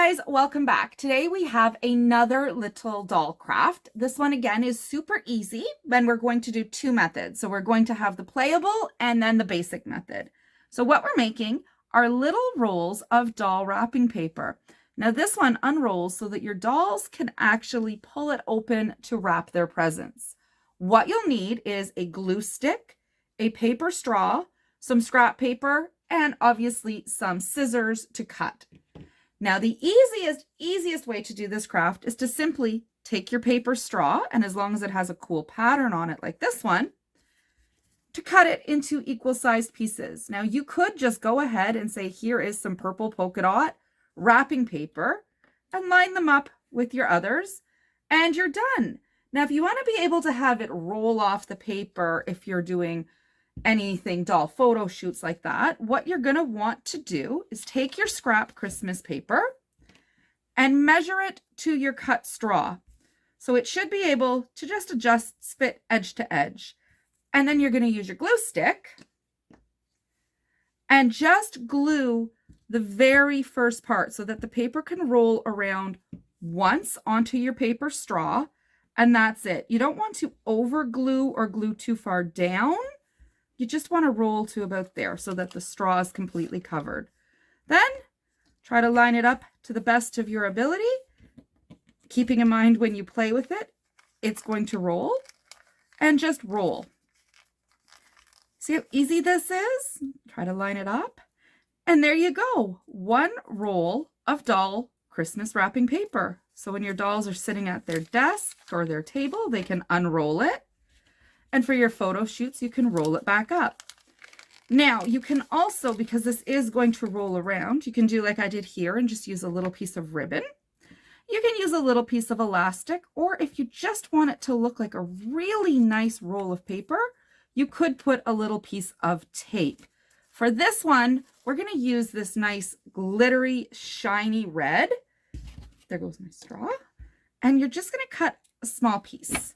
guys, welcome back. Today we have another little doll craft. This one again is super easy, and we're going to do two methods. So we're going to have the playable and then the basic method. So what we're making are little rolls of doll wrapping paper. Now this one unrolls so that your dolls can actually pull it open to wrap their presents. What you'll need is a glue stick, a paper straw, some scrap paper, and obviously some scissors to cut. Now, the easiest way to do this craft is to simply take your paper straw, and as long as it has a cool pattern on it like this one, to cut it into equal-sized pieces. Now, you could just go ahead and say, here is some purple polka dot wrapping paper, and line them up with your others, and you're done. Now, if you want to be able to have it roll off the paper, if you're doing anything doll photo shoots like that, what you're going to want to do is take your scrap Christmas paper and measure it to your cut straw. So it should be able to just adjust spit edge to edge. And then you're going to use your glue stick and just glue the very first part so that the paper can roll around once onto your paper straw, and that's it. You don't want to over glue or glue too far down. You just want to roll to about there so that the straw is completely covered. Then try to line it up to the best of your ability, keeping in mind when you play with it, it's going to roll, and just roll. See how easy this is? Try to line it up. And there you go. One roll of doll Christmas wrapping paper. So when your dolls are sitting at their desk or their table, they can unroll it. And for your photo shoots, you can roll it back up. Now, you can also, because this is going to roll around, you can do like I did here and just use a little piece of ribbon. You can use a little piece of elastic, or if you just want it to look like a really nice roll of paper, you could put a little piece of tape. For this one, we're going to use this nice glittery, shiny red. There goes my straw. And you're just going to cut a small piece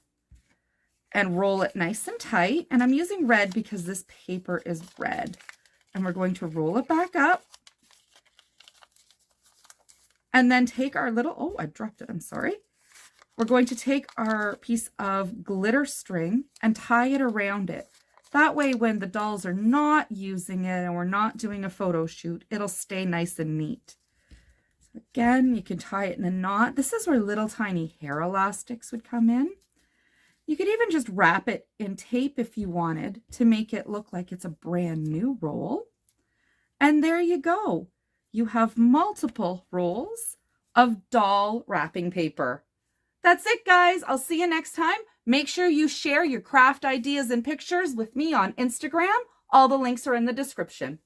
and roll it nice and tight. And I'm using red because this paper is red. And we're going to roll it back up. And then take our little, oh, I dropped it, I'm sorry. We're going to take our piece of glitter string and tie it around it. That way, when the dolls are not using it and we're not doing a photo shoot, it'll stay nice and neat. So again, you can tie it in a knot. This is where little tiny hair elastics would come in. You could even just wrap it in tape if you wanted to make it look like it's a brand new roll. And there you go. You have multiple rolls of doll wrapping paper. That's it, guys. I'll see you next time. Make sure you share your craft ideas and pictures with me on Instagram. All the links are in the description.